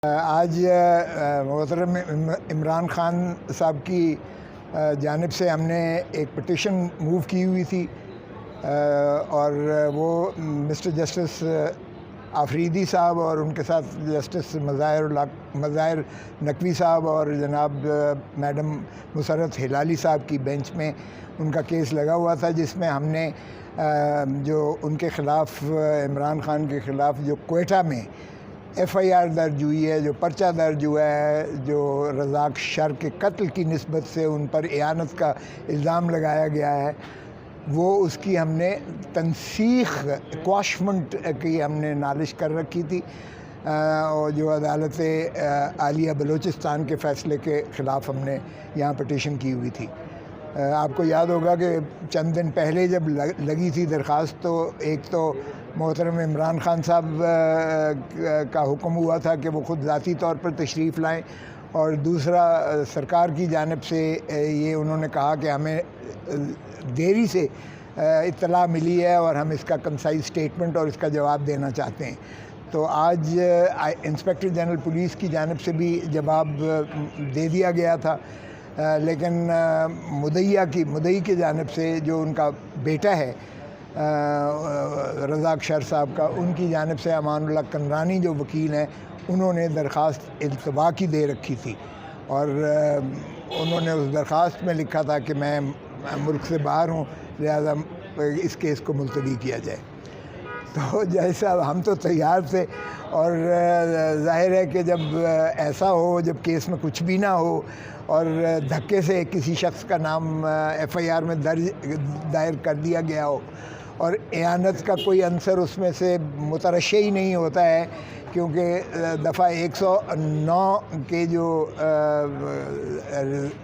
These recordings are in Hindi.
आज मोहतरम इमरान ख़ान साहब की जानिब से हमने एक पटिशन मूव की हुई थी और वो मिस्टर जस्टिस आफरीदी साहब और उनके साथ जस्टिस मज़ाहिर नकवी साहब और जनाब मैडम मुसर्रत हिलाली साहब की बेंच में उनका केस लगा हुआ था, जिसमें हमने जो उनके ख़िलाफ़ इमरान ख़ान के ख़िलाफ़ जो क्वेटा में FIR दर्ज हुई है, जो पर्चा दर्ज हुआ है, जो रज़ाक शर के कत्ल की निस्बत से उन पर एयानत का इल्ज़ाम लगाया गया है, वो उसकी हमने तनसीख क्वाशमेंट की हमने नालिश कर रखी थी और जो अदालत आलिया बलूचिस्तान के फ़ैसले के ख़िलाफ़ हमने यहाँ पटिशन की हुई थी। आपको याद होगा कि चंद दिन पहले जब लगी थी दरख्वास्त, तो एक तो मोहतरम इमरान ख़ान साहब का हुक्म हुआ था कि वो ख़ुद ज़ाती तौर पर तशरीफ़ लाएं, और दूसरा सरकार की जानिब से ये उन्होंने कहा कि हमें देरी से इत्तला मिली है और हम इसका कंसाइज स्टेटमेंट और इसका जवाब देना चाहते हैं। तो आज इंस्पेक्टर जनरल पुलिस की जानिब से भी जवाब दे दिया गया था, लेकिन मुद्दई की जानिब से जो उनका बेटा है रज़ाक शर साहब का, उनकी जानिब से अमानुल्लाह कंदरानी जो वकील हैं, उन्होंने दरख्वास्त इल्तवा की दे रखी थी और उन्होंने उस दरख्वास्त में लिखा था कि मैं मुल्क से बाहर हूँ, लिहाजा इस केस को मुलतवी किया जाए। तो जैसा हम तो तैयार थे, और ज़ाहिर है कि जब ऐसा हो, जब केस में कुछ भी ना हो और धक्के से किसी शख्स का नाम FIR में दायर कर दिया गया हो और एयानत का कोई अंसर उसमें से मुतरशे ही नहीं होता है, क्योंकि दफ़ा 109 के जो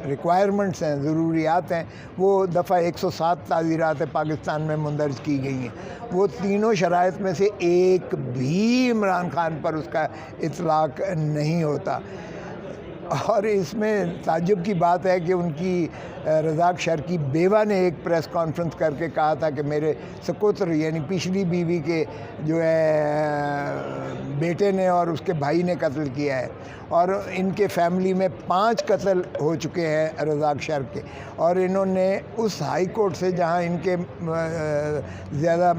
रिक्वायरमेंट्स हैं, ज़रूरियात हैं, वो दफ़ा 107 ताज़ीरात पाकिस्तान में मुंदरज की गई हैं। वो तीनों शराइत में से एक भी इमरान ख़ान पर उसका इतलाक़ नहीं होता। और इसमें ताज्जुब की बात है कि उनकी रज़ाक शर की बेवा ने एक प्रेस कॉन्फ्रेंस करके कहा था कि मेरे सकोत्र यानी पिछली बीवी के जो है बेटे ने और उसके भाई ने कत्ल किया है, और इनके फैमिली में 5 कत्ल हो चुके हैं रज़ाक शर के, और इन्होंने उस हाई कोर्ट से जहां इनके ज़्यादा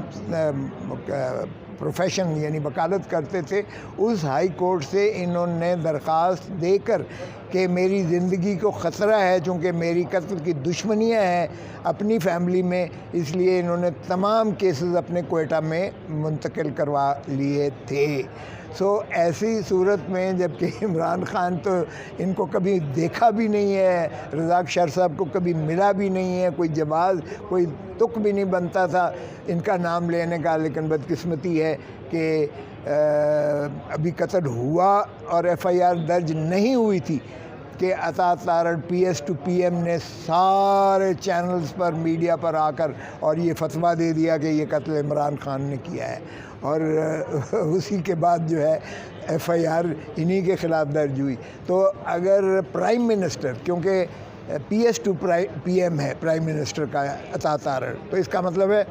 प्रोफेशन यानी वकालत करते थे, उस हाई कोर्ट से इन्होंने दरख्वास्त देकर कि मेरी ज़िंदगी को ख़तरा है, चूँकि मेरी कत्ल की दुश्मनियाँ हैं अपनी फैमिली में, इसलिए इन्होंने तमाम केसेस अपने क्वेटा में मुंतकिल करवा लिए थे। ऐसी सूरत में, जबकि इमरान ख़ान तो इनको कभी देखा भी नहीं है, रज़ाक शर साहब को कभी मिला भी नहीं है, कोई जवाब, कोई तुक भी नहीं बनता था इनका नाम लेने का, लेकिन बदकिस्मती है कि अभी कत्ल हुआ और FIR दर्ज नहीं हुई थी कि अता तारड़ PS to PM ने सारे चैनल्स पर, मीडिया पर आकर और ये फतवा दे दिया कि ये कत्ल इमरान ख़ान ने किया है, और उसी के बाद जो है FIR इन्हीं के ख़िलाफ़ दर्ज हुई। तो अगर प्राइम मिनिस्टर, क्योंकि PS to PM है प्राइम मिनिस्टर का अता तारड़, तो इसका मतलब है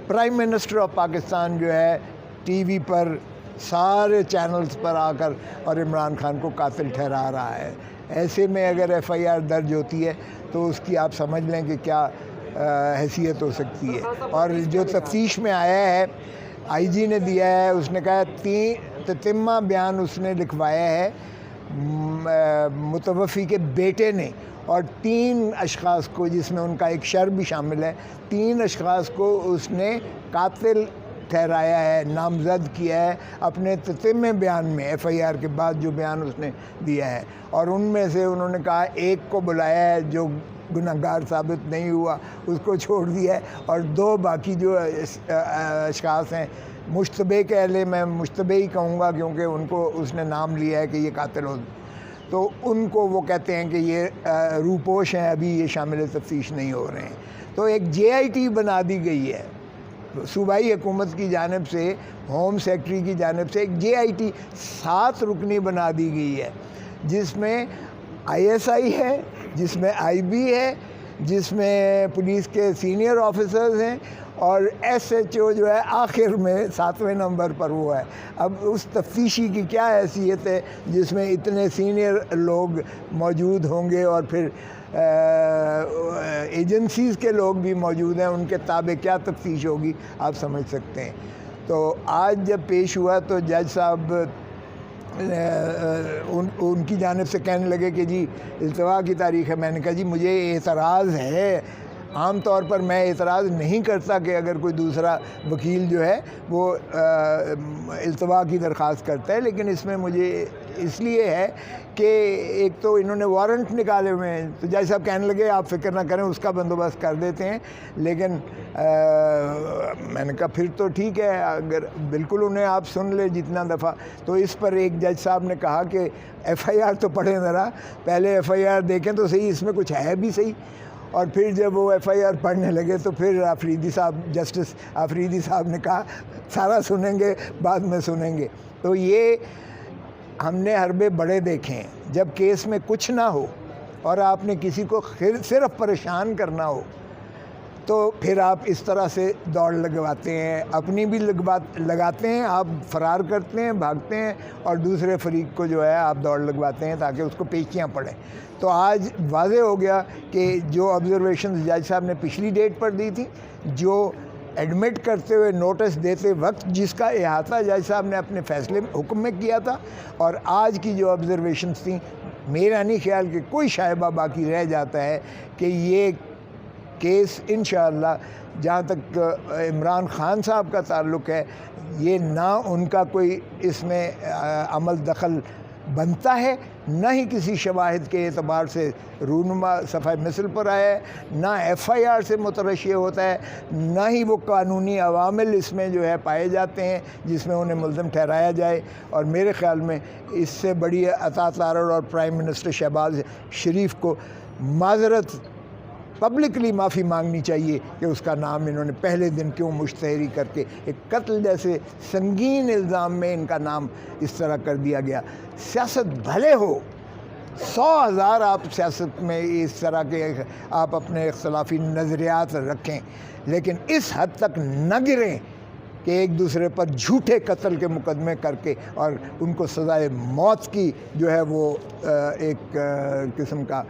प्राइम मिनिस्टर ऑफ पाकिस्तान जो है TV पर सारे चैनल्स पर आकर और इमरान ख़ान को कातिल ठहरा रहा है। ऐसे में अगर FIR दर्ज होती है तो उसकी आप समझ लें कि क्या हैसियत हो सकती है। और जो तफ्तीश में आया है, IG ने दिया है, उसने कहा ततिम्मा बयान उसने लिखवाया है मुतवफ़ी के बेटे ने, और 3 अशख़ास को, जिसमें उनका एक शर भी शामिल है, 3 अशख़ास को उसने कातिल ठहराया है, नामज़द किया है अपने ततिम्मे बयान में, FIR के बाद जो बयान उसने दिया है। और उनमें से उन्होंने कहा एक को बुलाया है जो गुनहगार साबित नहीं हुआ, उसको छोड़ दिया है, और 2 बाकी जो अशख़ास हैं, मुश्तबे कह ले, मैं मुश्तबे ही कहूँगा क्योंकि उनको उसने नाम लिया है कि ये कातिल हो, तो उनको वो कहते हैं कि ये रूपोश हैं, अभी ये शामिल तफ्तीश नहीं हो रहे हैं। तो एक JIT बना दी गई है सूबाई हुकूमत की जानिब से, होम सेक्रेटरी की जानिब से एक JIT 7 रुकनी बना दी गई है, जिसमें ISI है, जिसमें IB है, जिसमें पुलिस के सीनियर ऑफिसर्स हैं और SHO जो है आखिर में 7वें नंबर पर वो है। अब उस तफ्तीशी की क्या हैसियत है जिसमें इतने सीनियर लोग मौजूद होंगे और फिर एजेंसीज़ के लोग भी मौजूद हैं, उनके ताबे क्या तफ्तीश होगी आप समझ सकते हैं। तो आज जब पेश हुआ तो जज साहब उनकी जानिब से कहने लगे कि जी इल्तवा की तारीख़ है। मैंने कहा जी मुझे एतराज़ है, आम तौर पर मैं एतराज़ नहीं करता कि अगर कोई दूसरा वकील जो है वो इल्तवा की दरख्वास्त करता है, लेकिन इसमें मुझे इसलिए है कि एक तो इन्होंने वारंट निकाले हुए हैं। तो जज साहब कहने लगे आप फ़िक्र ना करें, उसका बंदोबस्त कर देते हैं। लेकिन मैंने कहा फिर तो ठीक है, अगर बिल्कुल उन्हें आप सुन ले जितना दफ़ा। तो इस पर एक जज साहब ने कहा कि FIR तो पढ़ें ज़रा, पहले FIR देखें तो सही, इसमें कुछ है भी सही। और फिर जब वो FIR पढ़ने लगे तो फिर आफरीदी साहब, जस्टिस आफरीदी साहब ने कहा सारा सुनेंगे, बाद में सुनेंगे। तो ये हमने हरबे बड़े देखे हैं, जब केस में कुछ ना हो और आपने किसी को सिर्फ परेशान करना हो तो फिर आप इस तरह से दौड़ लगवाते हैं, अपनी भी लगाते हैं, आप फरार करते हैं, भागते हैं और दूसरे फरीक को जो है आप दौड़ लगवाते हैं ताकि उसको पेचियाँ पड़ें। तो आज वाज़े हो गया कि जो ऑब्जर्वेशन जज साहब ने पिछली डेट पर दी थी, जो एडमिट करते हुए नोटिस देते वक्त जिसका इहाता जज साहब ने अपने फ़ैसले हुक्म में किया था, और आज की जो ऑब्जर्वेशंस थी, मेरा नहीं ख्याल कि कोई शायबा बाकी रह जाता है कि ये केस इंशाअल्लाह जहाँ तक इमरान खान साहब का ताल्लुक़ है, ये ना उनका कोई इसमें अमल दखल बनता है, ना ही किसी शवाहिद के एतबार से रूनुमा सफ़ाए मिसल पर आया है, ना FIR से मुतरशी होता है, ना ही वो कानूनी अवामिल इसमें जो है पाए जाते हैं जिसमें उन्हें मुल्ज़िम ठहराया जाए। और मेरे ख़्याल में इससे बड़ी अता तारड़ और प्राइम मिनिस्टर शहबाज शरीफ को माज़रत पब्लिकली माफ़ी मांगनी चाहिए कि उसका नाम इन्होंने पहले दिन क्यों मुश्तहरी करके एक कत्ल जैसे संगीन इल्ज़ाम में इनका नाम इस तरह कर दिया गया। सियासत भले हो 100,000 आप सियासत में इस तरह के आप अपने इख्तलाफी नज़रियात रखें, लेकिन इस हद तक न गिरें कि एक दूसरे पर झूठे कत्ल के मुकदमे करके और उनको सज़ाए मौत की जो है वो एक किस्म का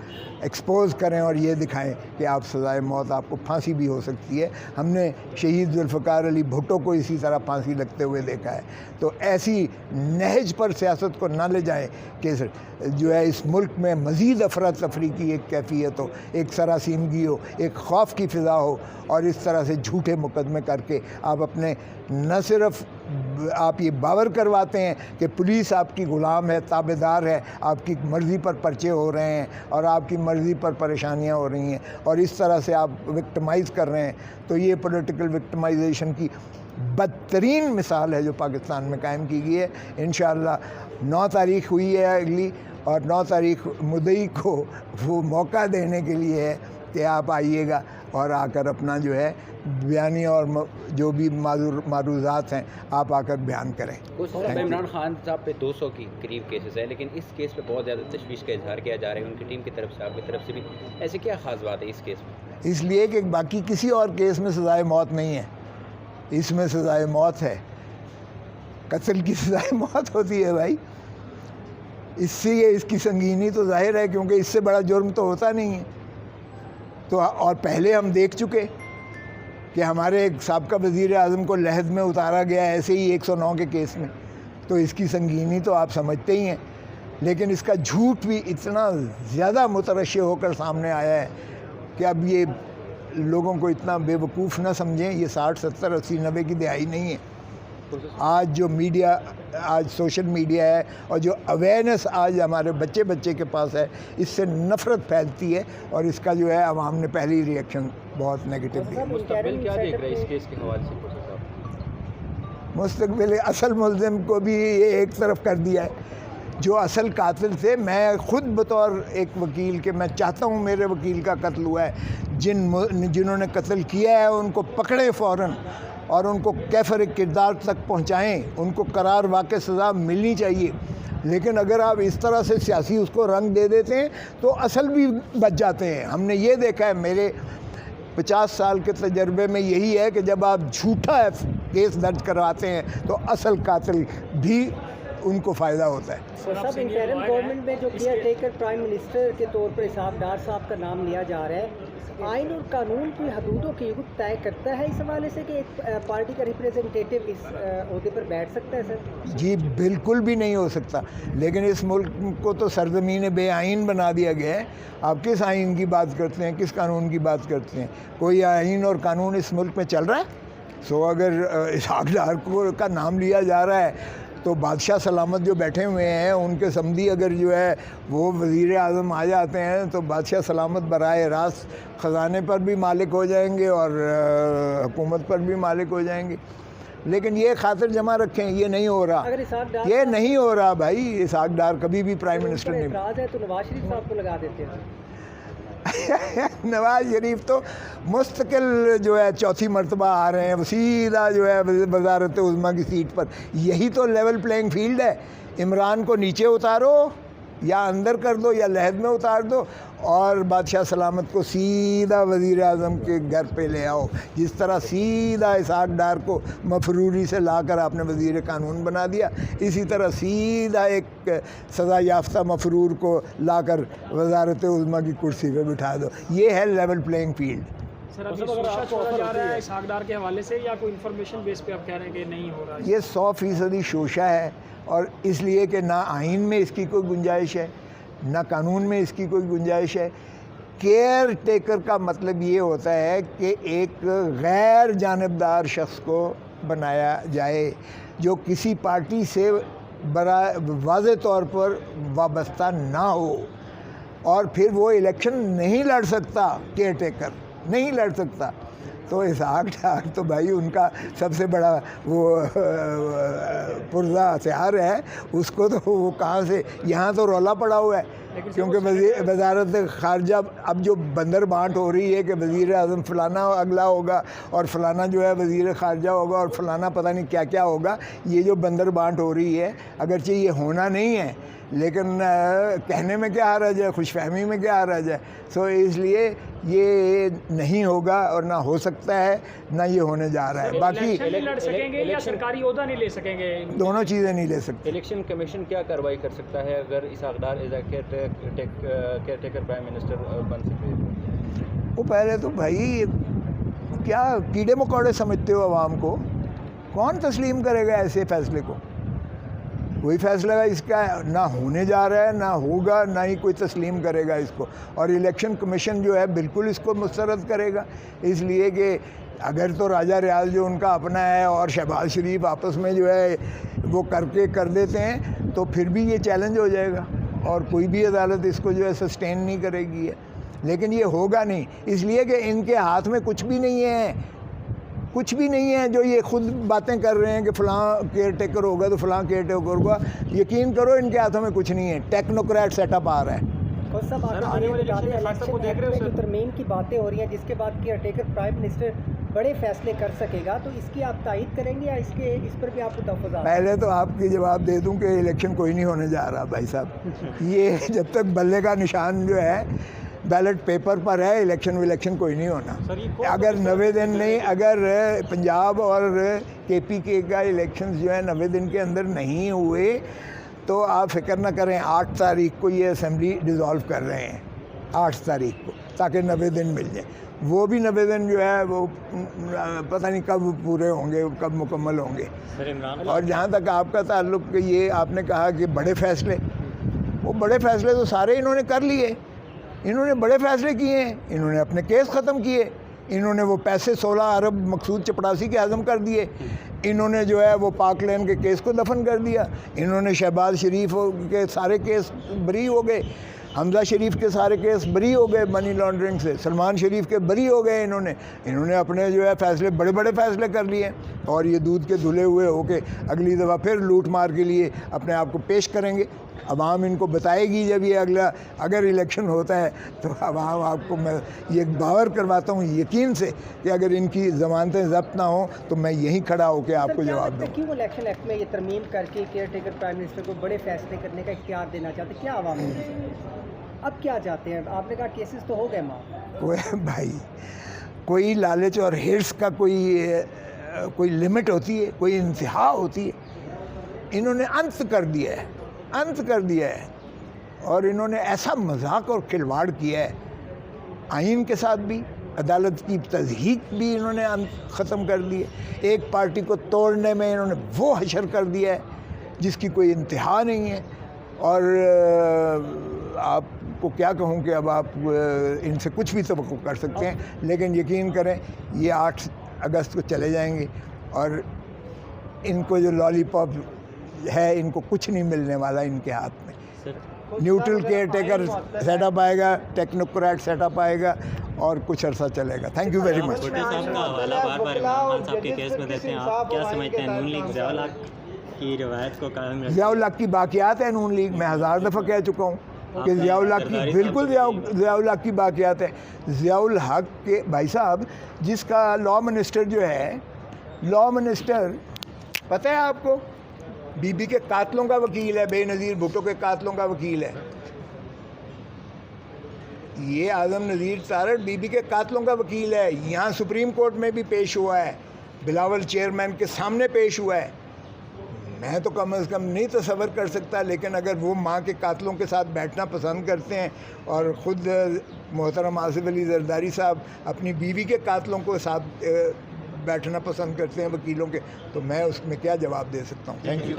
एक्सपोज़ करें और ये दिखाएं कि आप सज़ाए मौत, आपको फांसी भी हो सकती है। हमने शहीद जुल्फ़िकार अली भुट्टो को इसी तरह फांसी लगते हुए देखा है। तो ऐसी नहज पर सियासत को ना ले जाएं कि जो है इस मुल्क में मज़ीद अफरा तफरी की एक कैफियत हो, एक सरासीमगी हो, एक खौफ की फ़िज़ा हो, और इस तरह से झूठे मुकदमे करके आप अपने न सिर्फ आप ये बावर करवाते हैं कि पुलिस आपकी ग़ुलाम है, ताबेदार है, आपकी मर्ज़ी पर पर्चे हो रहे हैं और आपकी मर्ज़ी पर परेशानियां हो रही हैं, और इस तरह से आप विक्टिमाइज़ कर रहे हैं। तो ये पॉलिटिकल विक्टिमाइजेशन की बदतरीन मिसाल है जो पाकिस्तान में कायम की गई है। इंशाअल्लाह 9 तारीख़ हुई है अगली, और 9 तारीख़ मुद्दई को वो मौका देने के लिए है कि आप आइएगा और आकर अपना जो है बयानी और जो भी मारूज़ात हैं आप आकर बयान करें। इमरान खान साहब पे 200 की करीब केसेस है, लेकिन इस केस पे बहुत ज़्यादा तशवीश का इजहार किया जा रहा है उनकी टीम की तरफ से, आपकी तरफ से भी। ऐसी क्या ख़ास बात है इस केस में? इसलिए कि बाकी किसी और केस में सज़ाए मौत नहीं है, इसमें सज़ाए मौत है। कत्ल की सज़ाए मौत होती है भाई, इससे ये इसकी संगीनी तो जाहिर है, क्योंकि इससे बड़ा जुर्म तो होता नहीं है। तो और पहले हम देख चुके कि हमारे एक साबका वज़ीर आज़म को लहद में उतारा गया ऐसे ही 109 के केस में, तो इसकी संगीनी तो आप समझते ही हैं। लेकिन इसका झूठ भी इतना ज़्यादा मुतरश्शि होकर सामने आया है कि अब ये लोगों को इतना बेवकूफ़ ना समझें। ये 60, 70, 80, 90 की दिहाई नहीं है। आज जो मीडिया, आज सोशल मीडिया है और जो अवेयरनेस आज हमारे बच्चे के पास है, इससे नफ़रत फैलती है, और इसका जो है अवाम ने पहली रिएक्शन बहुत नेगेटिव दिया। मुस्तकबिल क्या देख रहे हैं इस केस के हवाले से? मुस्तकबिल असल मुल्ज़िम को भी ये एक तरफ कर दिया है। जो असल कातिल थे, मैं ख़ुद बतौर एक वकील के मैं चाहता हूँ मेरे वकील का कत्ल हुआ है। जिन्होंने कत्ल किया है उनको पकड़े फ़ौरन और उनको कैफर किरदार तक पहुँचाएँ, उनको करार वाक़ई सज़ा मिलनी चाहिए। लेकिन अगर आप इस तरह से सियासी उसको रंग दे देते हैं तो असल भी बच जाते हैं। हमने ये देखा है, मेरे 50 साल के तजर्बे में यही है कि जब आप झूठा केस दर्ज करवाते हैं तो असल कातिल भी उनको फ़ायदा होता है। तो सब इंटरिम गवर्नमेंट में जो केयर टेकर प्राइम मिनिस्टर के तौर पर इसहाक डार साहब का नाम लिया जा रहा है, आइन और कानून की हदूदों की युग तय करता है इस हवाले से कि एक पार्टी का रिप्रेजेंटेटिव इस ओहदे पर बैठ सकता है? सर जी बिल्कुल भी नहीं हो सकता, लेकिन इस मुल्क को तो सरजमीन बेआइन बना दिया गया है। आप किस आइन की बात करते हैं, किस कानून की बात करते हैं? कोई आइन और कानून इस मुल्क में चल रहा है? सो अगर इसहाक डार का नाम लिया जा रहा है तो बादशाह सलामत जो बैठे हुए हैं उनके समधी अगर जो है वो वज़ीर आज़म आ जाते हैं तो बादशाह सलामत बराए रास्त ख़जाने पर भी मालिक हो जाएंगे और हुकूमत पर भी मालिक हो जाएंगे। लेकिन ये खातिर जमा रखें, ये नहीं हो रहा, ये नहीं हो रहा भाई। इसहाक डार कभी भी प्राइम मिनिस्टर नहीं। एतराज़ है तो नवाज शरीफ साहब को लगा देते हैं। नवाज शरीफ तो मुस्तकिल जो है चौथी मरतबा आ रहे हैं, वो सीधा जो है वज़ारत उज़्मा की सीट पर। यही तो लेवल प्लेइंग फील्ड है। इमरान को नीचे उतारो या अंदर कर दो या लहद में उतार दो और बादशाह सलामत को सीधा वज़ीर आज़म के घर पे ले आओ। जिस तरह सीधा इसहाक डार को मफरूरी से लाकर आपने वज़ीर कानून बना दिया, इसी तरह सीधा एक सज़ा याफ्ता मफरूर को लाकर वज़ारत उज़्मा की कुर्सी पे बिठा दो। ये है लेवल प्लेइंग फील्ड। सर अभी शोशा छोड़ा जा रहा है इसहाक डार के हवाले से या कोई इन्फॉर्मेशन बेस पे आप कह रहे हैं कि नहीं हो रहा है? ये 100% शोशा है, और इसलिए कि ना आइन में इसकी कोई गुंजाइश है ना कानून में इसकी कोई गुंजाइश है। केयर टेकर का मतलब ये होता है कि एक गैर जानबदार शख्स को बनाया जाए जो किसी पार्टी से बड़ा वाज़े तौर पर वाबस्ता ना हो, और फिर वो इलेक्शन नहीं लड़ सकता, केयर टेकर नहीं लड़ सकता। तो इसहाक डार तो भाई उनका सबसे बड़ा वो पुरज़ा हथियार है, उसको तो वो कहाँ से, यहाँ तो रौला पड़ा हुआ है क्योंकि वज़ारत ख़ारजा अब जो बंदर बांट हो रही है कि वज़ीर आज़म फ़लाना अगला होगा और फ़लाना जो है वज़ीर ख़ारजा होगा और फ़लाना पता नहीं क्या क्या होगा। ये जो बंदर बांट हो रही है, अगरचे ये होना नहीं है लेकिन कहने में क्या हर्ज है, खुशफहमी में क्या हर्ज है। सो इसलिए ये नहीं होगा और ना हो सकता है, ना ये होने जा रहा है। बाकी लड़ सकेंगे या सरकारी ओहदा नहीं ले सकेंगे? दोनों चीज़ें नहीं ले सकते। इलेक्शन कमीशन क्या कार्रवाई कर सकता है अगर Ishaq Dar as caretaker prime minister बन सके? वो पहले तो भाई क्या कीड़े मकोड़े समझते हो आवाम को? कौन तस्लीम करेगा ऐसे फ़ैसले को? कोई फ़ैसला इसका ना होने जा रहा है, ना होगा, ना ही कोई तस्लीम करेगा इसको। और इलेक्शन कमीशन जो है बिल्कुल इसको मुस्तरद करेगा, इसलिए कि अगर तो राजा रियाज जो उनका अपना है और शहबाज शरीफ आपस में जो है वो करके कर देते हैं तो फिर भी ये चैलेंज हो जाएगा और कोई भी अदालत इसको जो है सस्टेन नहीं करेगी है। लेकिन ये होगा नहीं, इसलिए कि इनके हाथ में कुछ भी नहीं है, कुछ भी नहीं है। जो ये खुद बातें कर रहे हैं कि फ़लाँ केयर टेकर होगा तो फ़लाँ केयर टेकर होगा, यकीन करो इनके हाथों में कुछ नहीं है। टेक्नोक्रेट सेटअप आ रहा है। और सब आने वाले इलेक्शन तरमीम की बातें हो रही हैं जिसके बाद केयर टेकर प्राइम मिनिस्टर बड़े फैसले कर सकेगा, तो इसकी आप तायद करेंगे या इस पर भी आपको तहफ़्फ़ुज़? पहले तो आपकी जवाब दे दूं कि इलेक्शन कोई नहीं होने जा रहा भाई साहब। ये जब तक बल्ले का निशान जो है बैलेट पेपर पर है, इलेक्शन कोई नहीं होना। अगर 90 दिन नहीं, अगर पंजाब और KPK का इलेक्शन जो है 90 दिन के अंदर नहीं हुए तो आप फिक्र ना करें, 8 तारीख को ये असेंबली डिज़ोल्व कर रहे हैं, 8 तारीख को, ताकि 90 दिन मिल जाए। वो भी 90 दिन जो है वो पता नहीं कब पूरे होंगे, कब मुकम्मल होंगे। और जहाँ तक आपका ताल्लुक़, ये आपने कहा कि बड़े फ़ैसले, वो बड़े फ़ैसले तो सारे इन्होंने कर लिए। इन्होंने बड़े फ़ैसले किए हैं, इन्होंने अपने केस ख़त्म किए, इन्होंने वो पैसे 16 अरब मकसूद चपड़ासी के हज़म कर दिए, इन्होंने जो है वो पाक लेन के केस को दफन कर दिया, इन्होंने शहबाज शरीफ के सारे केस बरी हो गए, हमजा शरीफ के सारे केस बरी हो गए मनी लॉन्ड्रिंग से, सलमान शरीफ के बरी हो गए। इन्होंने अपने जो है फ़ैसले, बड़े बड़े फ़ैसले कर लिए और ये दूध के धुले हुए होके अगली दफ़ा फिर लूट मार के लिए अपने आप को पेश करेंगे। अवाम इनको बताएगी जब ये अगर इलेक्शन होता है तो अवाम आपको मैं ये बावर करवाता हूँ यकीन से कि अगर इनकी ज़मानतें ज़ब्त ना हो तो मैं यहीं खड़ा होकर आपको जवाब दूँ। क्यों इलेक्शन एक्ट में ये तरमीम करके केयर टेकर प्राइम मिनिस्टर को बड़े फैसले करने का इख्तियार देना चाहते, क्या आवाम अब क्या चाहते हैं? आपने कहा केसेस तो हो गए माफ। कोई भाई कोई लालच और हिर्स का कोई लिमिट होती है, कोई इंतहा होती है। इन्होंने अंत कर दिया है और इन्होंने ऐसा मजाक और खिलवाड़ किया है आइन के साथ भी, अदालत की तज़हीक भी इन्होंने ख़त्म कर दी है। एक पार्टी को तोड़ने में इन्होंने वो हशर कर दिया है जिसकी कोई इंतहा नहीं है। और आपको क्या कहूँ कि अब आप इनसे कुछ भी तवक्को कर सकते हैं, लेकिन यकीन करें ये 8 अगस्त को चले जाएंगे और इनको जो लॉलीपॉप है इनको कुछ नहीं मिलने वाला इनके हाथ में। न्यूट्रल केयर टेकर सेटअप आएगा, टेक्नोक्रेट सेटअप आएगा और कुछ अरसा चलेगा। Thank you very much. Bhutto साहब का हवाला बार बार इमरान खान साहब के केस में देते हैं, आप क्या समझते हैं? नून लीग ज़ियाउल हक की रवायत को कायम रखती है? ज़ियाउल हक की बाक़ियात है नून लीग, मैं 1000 दफ़ा कह चुका हूँ कि ज़ियाउल हक की बिल्कुल ज़ियाउल हक की बाक़ियात है। ज़ियाउल हक के भाई साहब जिसका लॉ मिनिस्टर जो है, लॉ मिनिस्टर पता है आपको, बीबी के कातलों का वकील है, बेनज़ीर भुट्टो के कातलों का वकील है। ये आज़म नज़ीर तारड़ बीबी के कातलों का वकील है। यहाँ सुप्रीम कोर्ट में भी पेश हुआ है, बिलावल चेयरमैन के सामने पेश हुआ है। मैं तो कम से कम नहीं तसव्वुर कर सकता, लेकिन अगर वो माँ के कातलों के साथ बैठना पसंद करते हैं और ख़ुद मोहतरम आसिफ अली जरदारी साहब अपनी बीवी के कातलों को साथ बैठना पसंद करते हैं वकीलों के, तो मैं उसमें क्या जवाब दे सकता हूँ। Thank you.